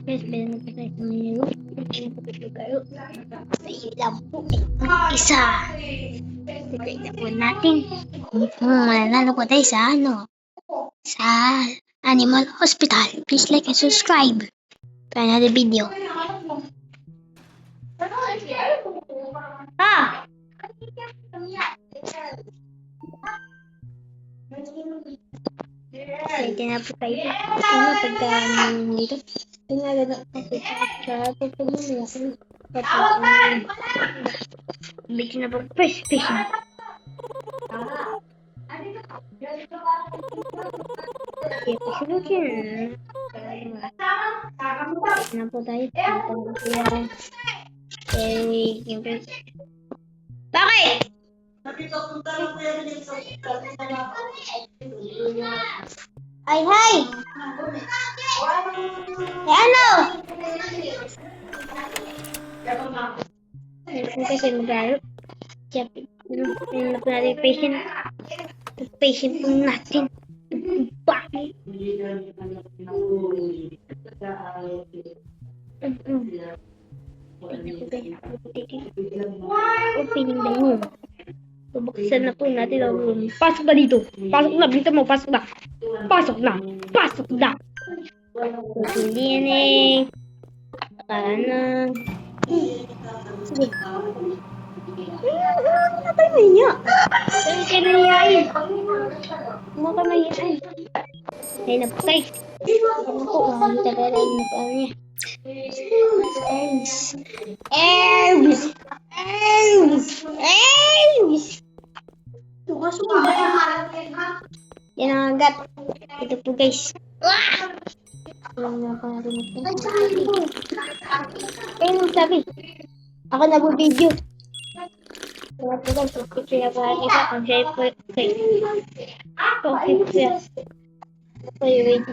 Guys, meron pa tayo sa mayroon. Kayo. Sa ilang po. Isa. Secret na po natin. Mananalo po tayo sa sa Animal Hospital. Please like and subscribe to another video. Ito na po tayo. Pagka dito. Tingnan na po sa pagpapalala. Bitin na po. First patient. Okay, pasunugin. Ito na po tayo. Bakit? Ay, hi! Ano? Kasi mag-aaral. Ano po natin patient? Patient po natin. Bakit? Opening the room. Bubuksan na po natin ang room. Pasok na dito. Pasok na. Bisa mo. Pasok na. Pasok na. Pasok na. Hindi yan eh. Akala na. Sige. Ano tayo mahiya? Ano ka nahiyain? Ano ka nahiyain? Ayun na po guys. Ano po. Ano talaga na po niya. Yan ang agad. Ito po guys. Ayun sabi. Ako nag-video. Kaya po guys. Kaya po kita. Ang siya po. Okay po siya. Okay, wait.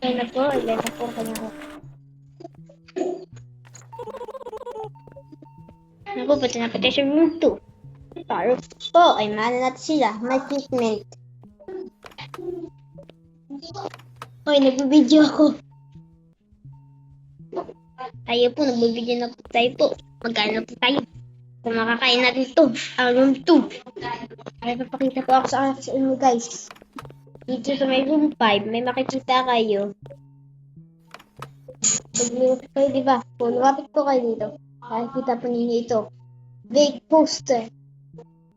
Ayun na po. Ayun na po. Naku, pati na pati siya room 2. Para po ay maano natin sila. May treatment. Oy, nag-video ako. Tayo po, nag-video na po tayo po. Magkano po tayo. Kung makakain natin ito. Ang room 2. Ay, papakita po ako sa inyo guys. Dito sa may room 5, may makikita kayo. Pag-mirap kayo, diba? Kung lumapit po kayo dito, makikita po ninyo ito. Big poster.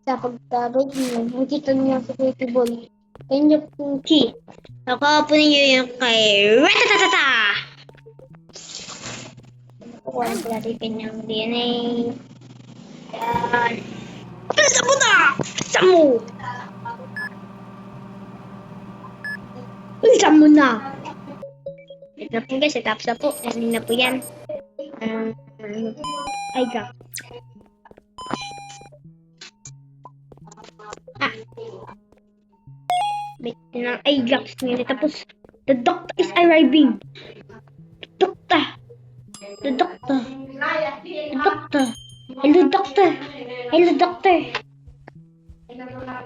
Sa pagka-break ninyo, makikita ninyo ang security ball. Ayun yung pong key. Nakuha po ninyo yung kay Ratatata! Kukuha na po natin yung kanyang DNA. Yan. Pisa mo na! Pisa mo! Pisa mo na! Ito na po guys, tapos na po. Anin na po yan. Ay, God. Ito na ay drops nila. Tapos, the doctor is arriving. The doctor. The doctor. The doctor. Hello, doctor. Hello, doctor.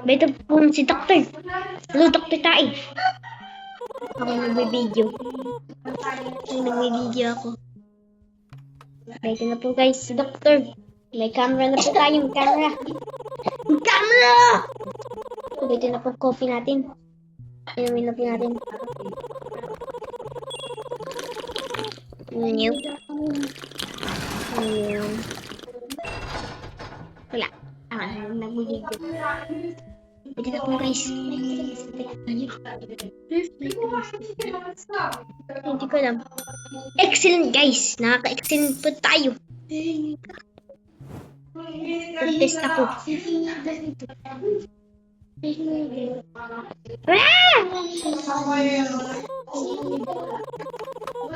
Ito po si doctor. Hello, doctor tayo. Ako nagbibideo. Nagbibideo ako. Ito na po guys, si doctor. May camera na po tayo. May camera. May camera! Ito na po coffee natin. Inumin na po natin. New. Wala. Nagbuligo. Ito na po guys. Hindi ko alam. Excellent guys. Nakaka-excellent po tayo. Test ako.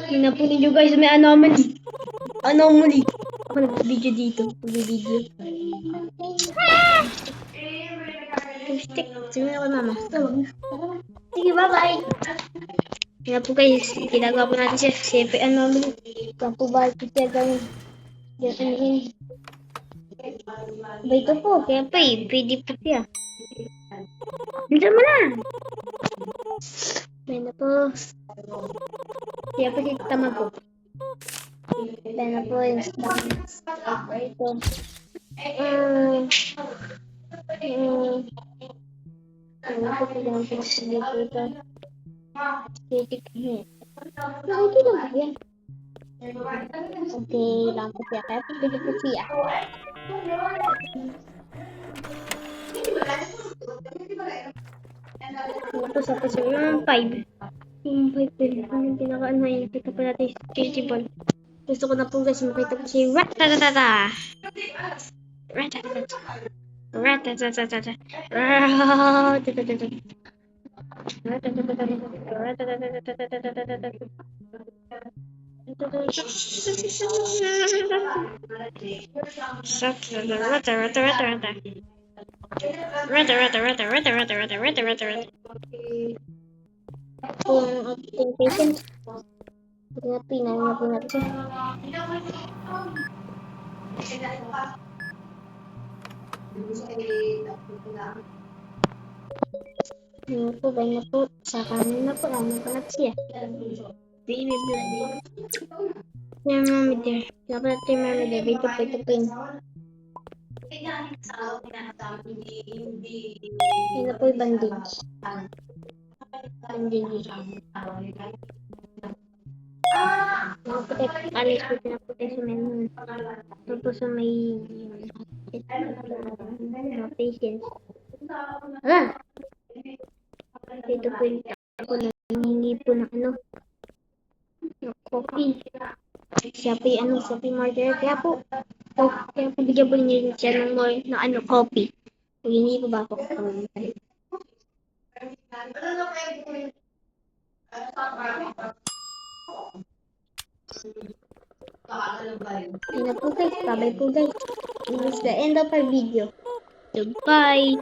Tingnan po ninyo guys, may anomaly. Anomaly. Ako nag-video dito. Nag-video. Stick. Sige na ako mama. Sige, bye-bye. Tingnan po guys, ginagawa po natin siya. Siyempre anomaly. Kung po ba siya gawin. Diyan. Ba ito po, kaya pa eh. Pwede po siya. Diyan mo na! May na po. Kaya po dito tama po. May na po yung stocks. Ito. Ano po po yung dito ito? Static hit. Okay lang po yan. Okay lang po siya. Kaya pipili po siya. Tapos ako sa yung 5. Yung 5 din. Yung pinaka-ano yun. Kita pa natin yung changeable. Gusto ko na po guys makita po si Ratatata. Ratatata. Ratatata. Ratatata. Kung acting patient, pinay na po natin. Ano po ba na po? Sa kanin na po. Ano pa natin siya? Baby blood. Thermometer. Dapat thermometer. Ito po, ito po yun. Yun na po yung bandage. Bandage. Naputi. Alis po pinaputi sa menu. Tapos sa may mga patients. Hala! Ito po yung ako na hihingi po ng ano. Ng coffee. Siya po yung siya po yung martyr. Kaya po bigyan po niya siya ng more na coffee. Hihingi po ba ako? Yun na po guys. Bye-bye po guys. This is the end of our video. Goodbye.